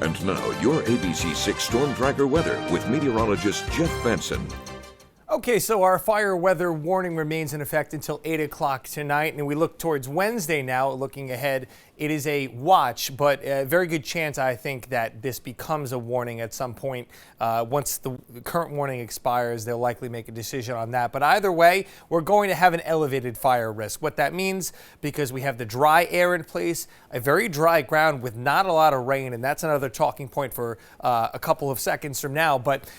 And now, your ABC6 Storm Tracker weather with meteorologist Jeff Benson. Okay, so our fire weather warning remains in effect until 8 o'clock tonight, and we look towards Wednesday now, looking ahead. It is a watch, but a very good chance, I think, that this becomes a warning at some point. Once the current warning expires, they'll likely make a decision on that. But either way, we're going to have an elevated fire risk. What that means, because we have the dry air in place, a very dry ground with not a lot of rain, and that's another talking point for a couple of seconds from now, but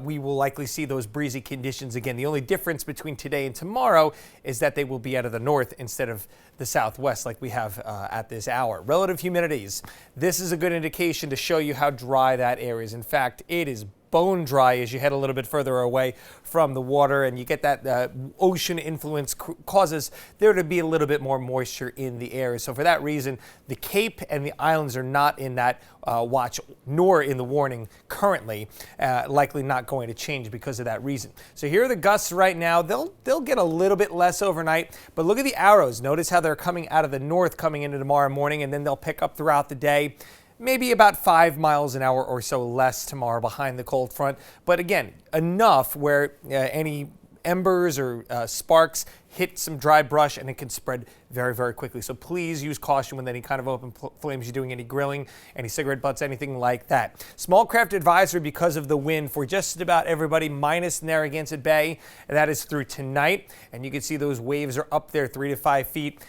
we will likely see those breezy conditions again. The only difference between today and tomorrow is that they will be out of the north instead of the southwest like we have at this hour. Relative humidities. This is a good indication to show you how dry that air is. In fact, it is bone dry as you head a little bit further away from the water, and you get that ocean influence causes there to be a little bit more moisture in the air. So for that reason, the Cape and the islands are not in that watch nor in the warning currently, likely not going to change because of that reason. So here are the gusts right now. They'll get a little bit less overnight, but look at the arrows. Notice how they're coming out of the north coming into tomorrow morning, and then they'll pick up throughout the day. Maybe about 5 miles an hour or so less tomorrow behind the cold front. But again, enough where any embers or sparks hit some dry brush and it can spread very, very quickly. So please use caution with any kind of open flames you're doing, any grilling, any cigarette butts, anything like that. Small craft advisory because of the wind for just about everybody, minus Narragansett Bay. And that is through tonight. And you can see those waves are up there 3 to 5 feet.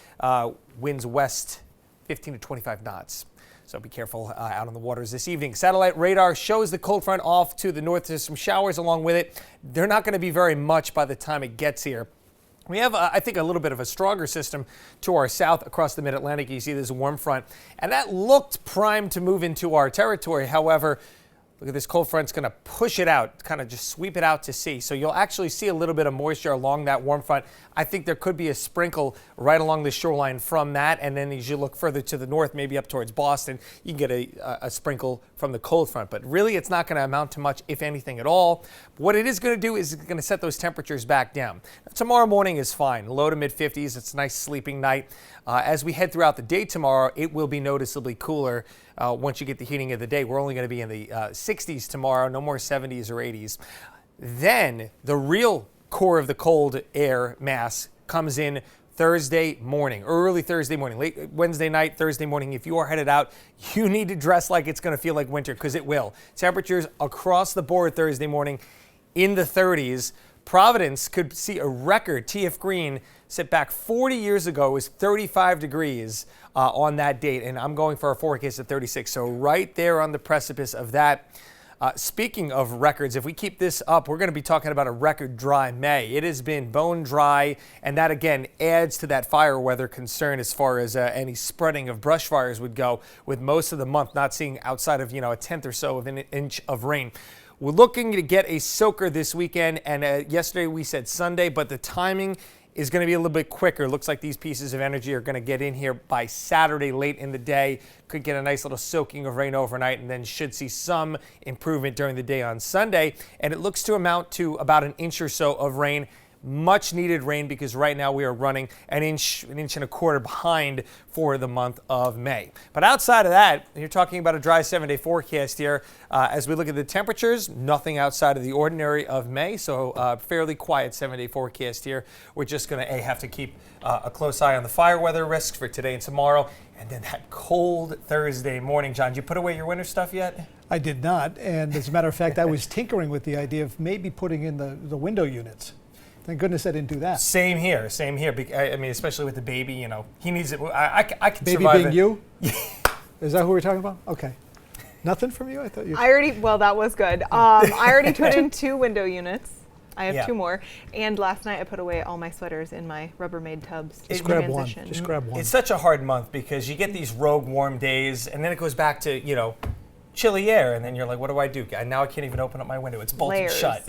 Winds west 15 to 25 knots. So be careful out on the waters this evening. Satellite radar shows the cold front off to the north. There's some showers along with it. They're not going to be very much by the time it gets here. We have, I think, a little bit of a stronger system to our south across the mid-Atlantic. You see this warm front, and that looked primed to move into our territory. However, look at this cold front's going to push it out, kind of just sweep it out to sea. So you'll actually see a little bit of moisture along that warm front. I think there could be a sprinkle right along the shoreline from that. And then as you look further to the north, maybe up towards Boston, you can get a sprinkle from the cold front. But really, it's not going to amount to much, if anything at all. What it is going to do is it's going to set those temperatures back down. Tomorrow morning is fine, low to mid 50s. It's a nice sleeping night. As we head throughout the day tomorrow, it will be noticeably cooler once you get the heating of the day. We're only going to be in the 60s tomorrow, no more 70s or 80s. Then the real core of the cold air mass comes in Thursday morning, early Thursday morning, late Wednesday night, Thursday morning. If you are headed out, you need to dress like it's going to feel like winter, because it will. Temperatures across the board Thursday morning in the 30s. Providence could see a record. TF Green set back 40 years ago. It was 35 degrees on that date, and I'm going for a forecast of 36. So right there on the precipice of that. Speaking of records, if we keep this up, we're going to be talking about a record dry May. It has been bone dry, and that again adds to that fire weather concern as far as any spreading of brush fires would go, with most of the month not seeing outside of a tenth or so of an inch of rain. We're looking to get a soaker this weekend, and yesterday we said Sunday, but the timing is going to be a little bit quicker. Looks like these pieces of energy are going to get in here by Saturday late in the day. Could get a nice little soaking of rain overnight, and then should see some improvement during the day on Sunday. And it looks to amount to about an inch or so of rain. Much needed rain, because right now we are running an inch and a quarter behind for the month of May. But outside of that, you're talking about a dry 7-day forecast here. As we look at the temperatures, nothing outside of the ordinary of May, so fairly quiet 7-day forecast here. We're just going to have to keep a close eye on the fire weather risks for today and tomorrow. And then that cold Thursday morning. John, did you put away your winter stuff yet? I did not, and as a matter of fact, I was tinkering with the idea of maybe putting in the window units. Thank goodness I didn't do that. Same here. I mean, especially with the baby, he needs it. I can baby survive being it. You? Is that who we're talking about? Okay. Nothing from you? I thought you. Well, that was good. I already put in 2 window units. I have 2 more. And last night I put away all my sweaters in my Rubbermaid tubs. Just grab one. Just grab one. It's such a hard month because you get these rogue warm days, and then it goes back to, chilly air, and then you're like, what do? And now I can't even open up my window. It's bolted shut.